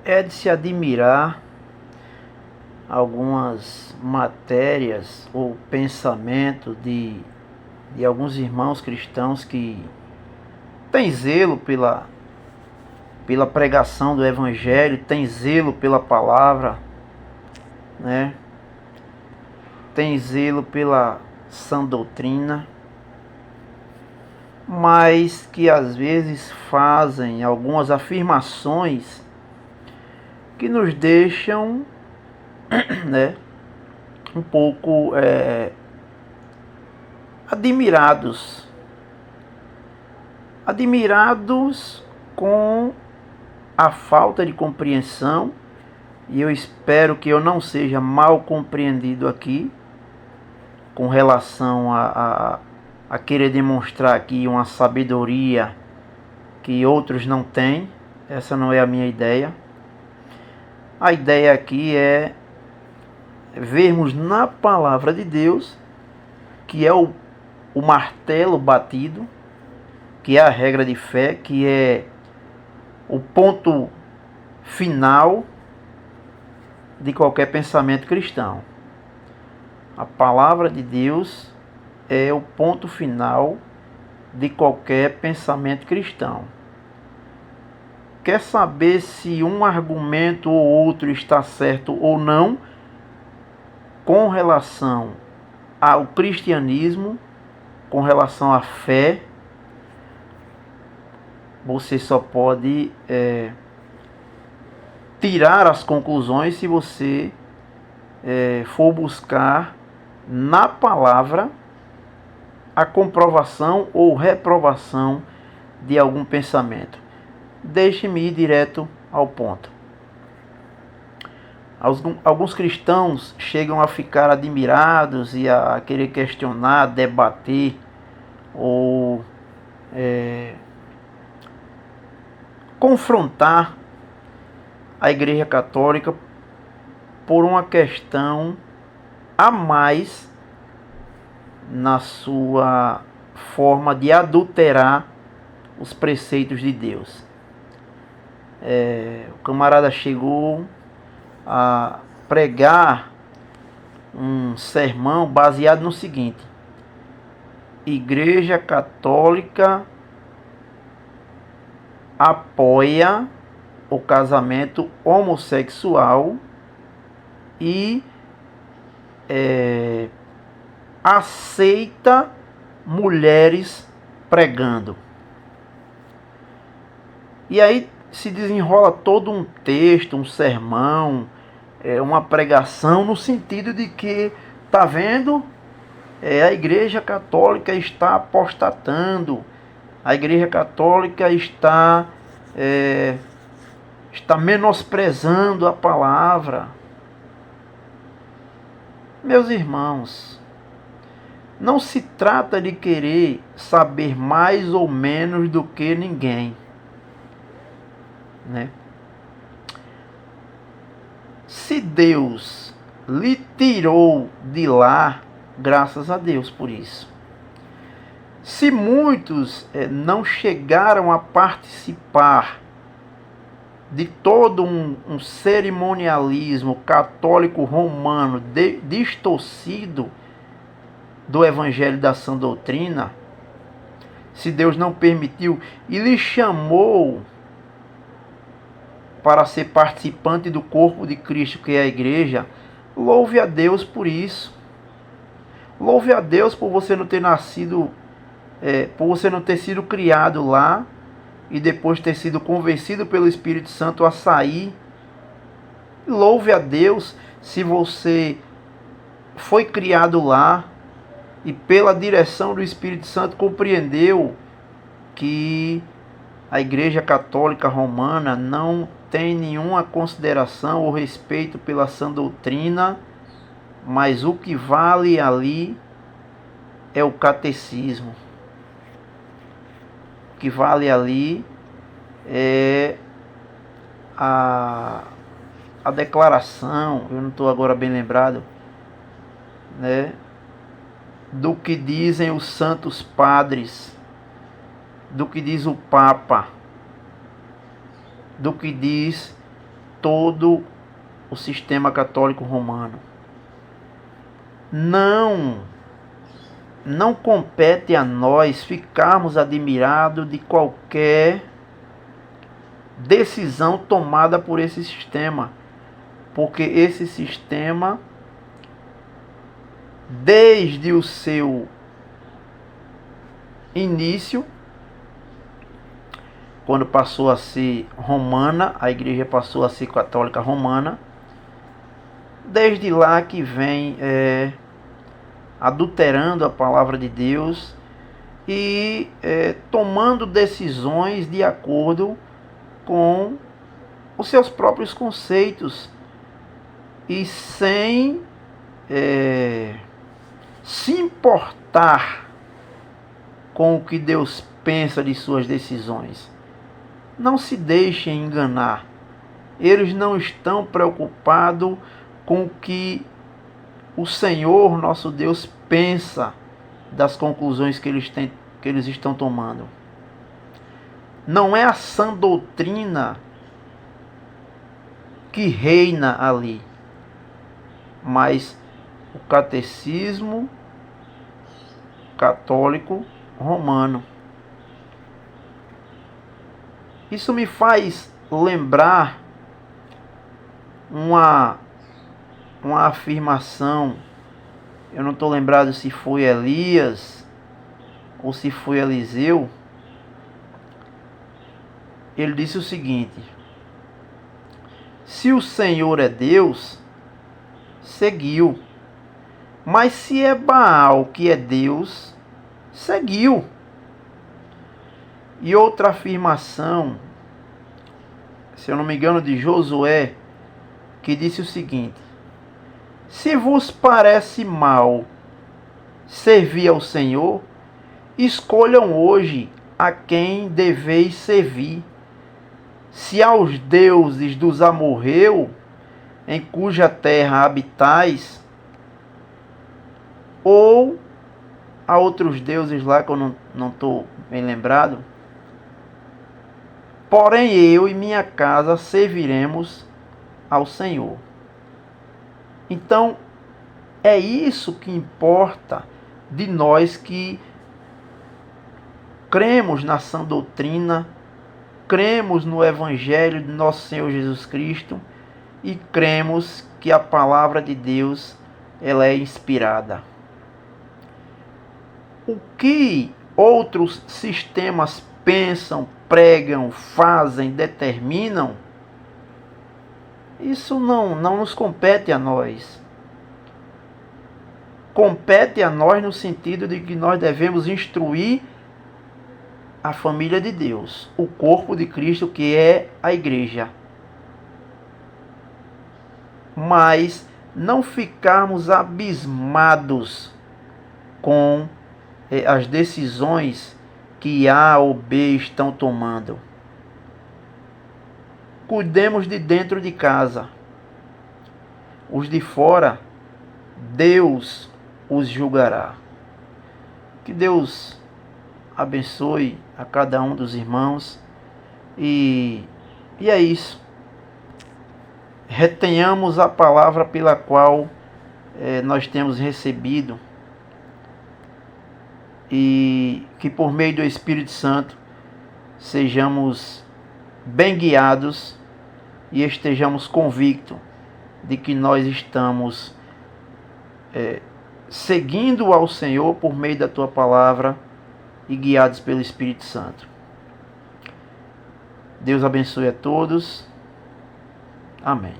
É de se admirar algumas matérias ou pensamento de alguns irmãos cristãos que têm zelo pela pregação do Evangelho, têm zelo pela palavra, né? Tem zelo pela sã doutrina, mas que às vezes fazem algumas afirmações que nos deixam, né, um pouco admirados com a falta de compreensão, e eu espero que eu não seja mal compreendido aqui com relação a querer demonstrar aqui uma sabedoria que outros não têm. Essa não é a minha ideia. A ideia aqui é vermos na palavra de Deus, que é o martelo batido, que é a regra de fé, que é o ponto final de qualquer pensamento cristão. A palavra de Deus é o ponto final de qualquer pensamento cristão. Quer saber se um argumento ou outro está certo ou não com relação ao cristianismo, com relação à fé? Você só pode tirar as conclusões se você for buscar na palavra a comprovação ou reprovação de algum pensamento. Deixe-me ir direto ao ponto. Alguns cristãos chegam a ficar admirados e a querer questionar, debater ou confrontar a Igreja Católica por uma questão a mais na sua forma de adulterar os preceitos de Deus. O camarada chegou a pregar um sermão baseado no seguinte: Igreja Católica apoia o casamento homossexual e aceita mulheres pregando. E aí se desenrola todo um texto, um sermão, uma pregação no sentido de que, tá vendo? A Igreja Católica está apostatando, a Igreja Católica está menosprezando a palavra. Meus irmãos, não se trata de querer saber mais ou menos do que ninguém, né? Se Deus lhe tirou de lá, graças a Deus por isso. Se muitos não chegaram a participar de todo um cerimonialismo católico romano distorcido do Evangelho da Sã Doutrina, se Deus não permitiu e lhe chamou para ser participante do corpo de Cristo, que é a Igreja, louve a Deus por isso. Louve a Deus por você não ter nascido, por você não ter sido criado lá e depois ter sido convencido pelo Espírito Santo a sair. Louve a Deus se você foi criado lá e pela direção do Espírito Santo compreendeu que a Igreja Católica Romana não tem nenhuma consideração ou respeito pela sã doutrina, mas o que vale ali é o catecismo. O que vale ali é a declaração, eu não estou agora bem lembrado, né, do que dizem os santos padres, do que diz o Papa, do que diz todo o sistema católico romano. Não compete a nós ficarmos admirados de qualquer decisão tomada por esse sistema, porque esse sistema, desde o seu início, quando passou a ser romana, a igreja passou a ser católica romana, desde lá que vem adulterando a palavra de Deus e tomando decisões de acordo com os seus próprios conceitos e sem se importar com o que Deus pensa de suas decisões. Não se deixem enganar. Eles não estão preocupados com o que o Senhor, nosso Deus, pensa das conclusões que eles estão tomando. Não é a sã doutrina que reina ali, mas o catecismo católico romano. Isso me faz lembrar uma afirmação, eu não estou lembrado se foi Elias ou se foi Eliseu. Ele disse o seguinte: se o Senhor é Deus, seguiu. Mas se é Baal que é Deus, seguiu. E outra afirmação, se eu não me engano, de Josué, que disse o seguinte: se vos parece mal servir ao Senhor, escolham hoje a quem deveis servir. Se aos deuses dos amorreus, em cuja terra habitais, ou a outros deuses lá que eu não estou bem lembrado, porém eu e minha casa serviremos ao Senhor. Então, é isso que importa de nós que cremos na sã doutrina, cremos no Evangelho de nosso Senhor Jesus Cristo e cremos que a palavra de Deus ela é inspirada. O que outros sistemas pensam, pregam, fazem, determinam, isso não nos compete a nós. Compete a nós no sentido de que nós devemos instruir a família de Deus, o corpo de Cristo, que é a igreja. Mas não ficarmos abismados com as decisões que A ou B estão tomando. Cuidemos de dentro de casa. Os de fora, Deus os julgará. Que Deus abençoe a cada um dos irmãos. E é isso. Retenhamos a palavra pela qual nós temos recebido. E que por meio do Espírito Santo sejamos bem guiados e estejamos convictos de que nós estamos seguindo ao Senhor por meio da Tua palavra e guiados pelo Espírito Santo. Deus abençoe a todos. Amém.